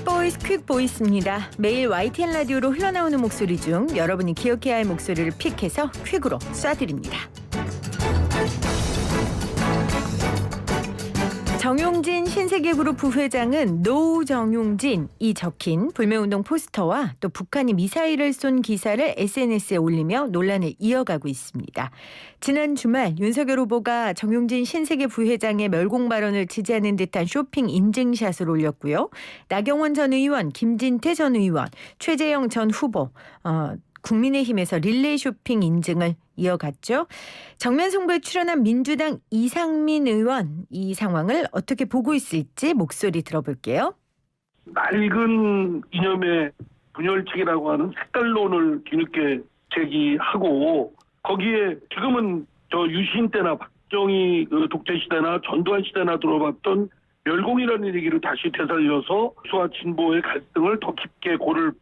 퀵보이스 퀵보이스입니다. 매일 YTN 라디오로 흘러나오는 목소리 중 여러분이 기억해야 할 목소리를 픽해서 퀵으로 쏴드립니다. 정용진 신세계그룹 부회장은 노 정용진이 적힌 불매운동 포스터와 또 북한이 미사일을 쏜 기사를 SNS에 올리며 논란을 이어가고 있습니다. 지난 주말 윤석열 후보가 정용진 신세계 부회장의 멸공 발언을 지지하는 듯한 쇼핑 인증샷을 올렸고요. 나경원 전 의원, 김진태 전 의원, 최재형 전 후보, 국민의힘에서 릴레이 쇼핑 인증을 이어갔죠. 정면 승부에 출연한 민주당 이상민 의원, 이 상황을 어떻게 보고 있을지 목소리 들어볼게요. 낡은 이념의 분열책이라고 하는 색깔론을 뒤늦게 제기하고, 거기에 지금은 저 유신 때나 박정희 독재 시대나 전두환 시대나 들어봤던 멸공이라는 얘기를 다시 되살려서 수와 진보의 갈등을 더 깊게 골을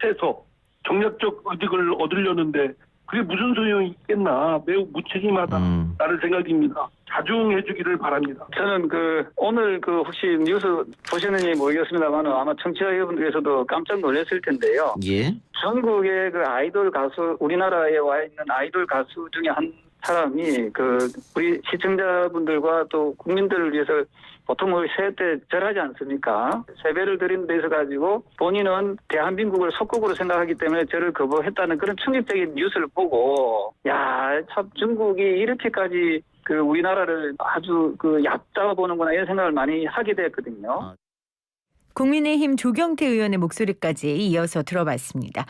해서 정략적 이득을 얻으려는데 그게 무슨 소용이 있겠나, 매우 무책임하다라는 생각입니다. 자중해 주기를 바랍니다. 저는 오늘 혹시 뉴스 보셨는지 모르겠습니다만 아마 청취자 여러분들께서도 깜짝 놀랐을 텐데요. 예. 전국의 아이돌 가수, 우리나라에 와 있는 아이돌 가수 중에 한 사람이 우리 시청자분들과 또 국민들을 위해서 보통 세회 때 절하지 않습니까? 세배를 드린 데 있어 가지고 본인은 대한민국을 속국으로 생각하기 때문에 절을 거부했다는 그런 충격적인 뉴스를 보고, 야, 참 중국이 이렇게까지 우리나라를 아주 얕잡아 보는구나, 이런 생각을 많이 하게 됐거든요. 국민의힘 조경태 의원의 목소리까지 이어서 들어봤습니다.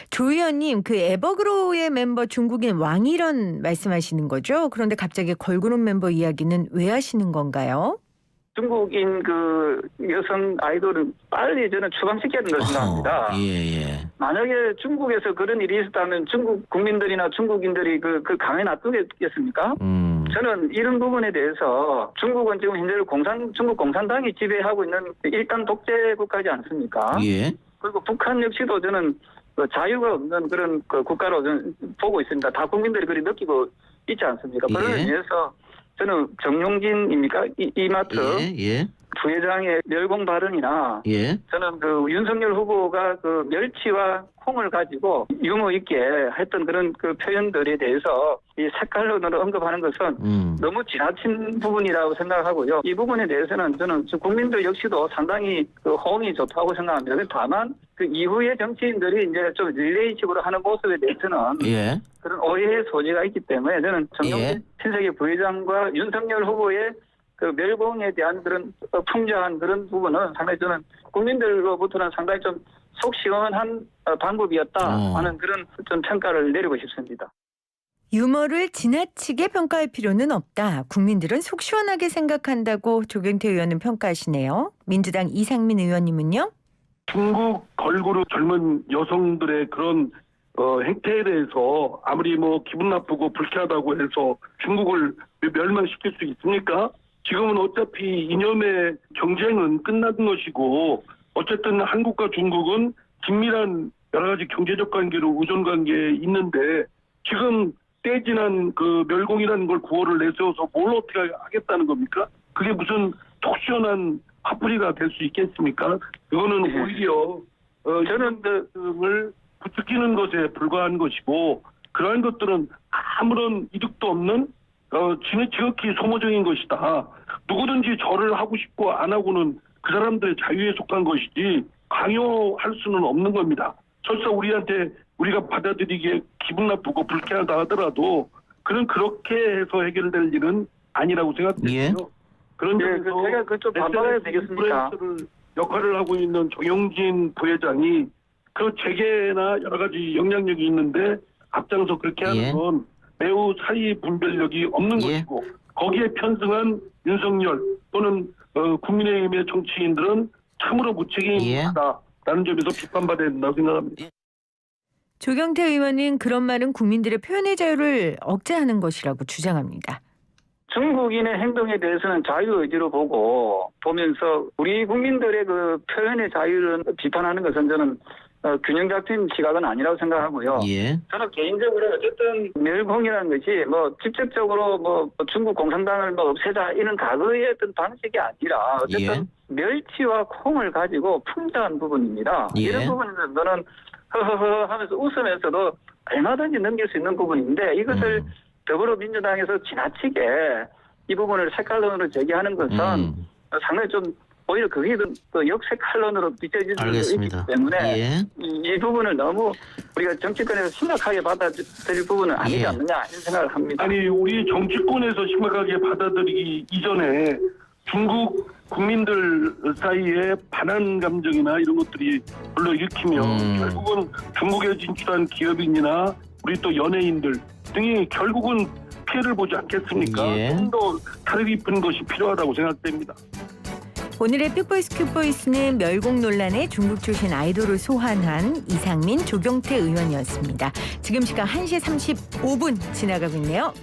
조 의원님, 에버그로우의 멤버 중국인 왕일원 말씀하시는 거죠? 그런데 갑자기 걸그룹 멤버 이야기는 왜 하시는 건가요? 중국인 여성 아이돌은 빨리 저는 추방시켜야 된다고 생각합니다. 예. 만약에 중국에서 그런 일이 있었다면 중국 국민들이나 중국인들이 강에 놔두겠습니까? 저는 이런 부분에 대해서 중국은 지금 현재 중국 공산당이 지배하고 있는 일단 독재 국가지 않습니까? 예. 그리고 북한 역시도 저는 자유가 없는 그런 국가로 저는 보고 있습니다. 다 국민들이 그리 느끼고 있지 않습니까? 그런 의미에서 저는 정용진입니까? 이마트 예. 부회장의 멸공 발언이나 예. 저는 윤석열 후보가 멸치와 콩을 가지고 유머 있게 했던 그런 표현들에 대해서 이 색깔론으로 언급하는 것은 너무 지나친 부분이라고 생각하고요. 이 부분에 대해서는 저는 국민들 역시도 상당히 호응이 좋다고 생각합니다. 다만 이후에 정치인들이 이제 좀 릴레이식으로 하는 모습에 대해서는 그런 오해의 소지가 있기 때문에 저는 정용진 신세계 부회장과 윤석열 후보의 멸공에 대한 그런 풍자한 그런 부분은 상당히 저는 국민들로부터는 상당히 좀 속 시원한 방법이었다 하는 그런 좀 평가를 내리고 싶습니다. 유머를 지나치게 평가할 필요는 없다. 국민들은 속 시원하게 생각한다고 조경태 의원은 평가하시네요. 민주당 이상민 의원님은요? 중국 걸그룹 젊은 여성들의 그런 행태에 대해서 아무리 기분 나쁘고 불쾌하다고 해서 중국을 멸망시킬 수 있습니까? 지금은 어차피 이념의 경쟁은 끝난 것이고, 어쨌든 한국과 중국은 긴밀한 여러 가지 경제적 관계로 의존 관계에 있는데, 지금 떼지난 멸공이라는 걸 구호를 내세워서 뭘 어떻게 하겠다는 겁니까? 그게 무슨 톡 시원한 화풀이가 될 수 있겠습니까? 그거는 오히려 저는 을 부추기는 것에 불과한 것이고, 그러한 것들은 아무런 이득도 없는 지극히 소모적인 것이다. 누구든지 절을 하고 싶고 안 하고는 그 사람들의 자유에 속한 것이지 강요할 수는 없는 겁니다. 설사 우리가 받아들이기에 기분 나쁘고 불쾌하다 하더라도 그렇게 해서 해결될 일은 아니라고 생각돼요. 그런 점에서 제가 그쪽 반박해야 되겠습니까? 역할을 하고 있는 정용진 부회장이 재계나 여러 가지 영향력이 있는데 앞장서 그렇게 하는 건 매우 사이 분별력이 없는 것이고, 거기에 편승한 윤석열 또는 국민의힘의 정치인들은 참으로 무책임하다라는 점에서 비판받아야 된다고 생각합니다. 조경태 의원은 그런 말은 국민들의 표현의 자유를 억제하는 것이라고 주장합니다. 중국인의 행동에 대해서는 자유의지로 보면서 우리 국민들의 표현의 자유를 비판하는 것은 저는 균형 잡힌 시각은 아니라고 생각하고요. 예. 저는 개인적으로 어쨌든 멸공이라는 것이 뭐 직접적으로 뭐 중국 공산당을 뭐 없애자 이런 과거의 어떤 방식이 아니라 어쨌든 예. 멸치와 콩을 가지고 풍자한 부분입니다. 예. 이런 부분에서 저는 허허허 하면서 웃으면서도 얼마든지 넘길 수 있는 부분인데 이것을 더불어민주당에서 지나치게 이 부분을 색깔론으로 제기하는 것은 상당히 좀 오히려 그게 또 역색깔론으로 비춰질 수 있기 알겠습니다. 때문에 예. 이 부분을 너무 우리가 정치권에서 심각하게 받아들일 부분은 아니지 예. 않느냐 이런 생각을 합니다. 아니 우리 정치권에서 심각하게 받아들이기 이전에 중국 국민들 사이에 반한 감정이나 이런 것들이 불러일으키면 결국은 중국에 진출한 기업인이나 우리 또 연예인들 등이 결국은 피해를 보지 않겠습니까? 예. 좀 더 다리 깊은 것이 필요하다고 생각됩니다. 오늘의 빅보이스 큐보이스는 멸공 논란에 중국 출신 아이돌을 소환한 이상민, 조경태 의원이었습니다. 지금 시각 1시 35분 지나가고 있네요.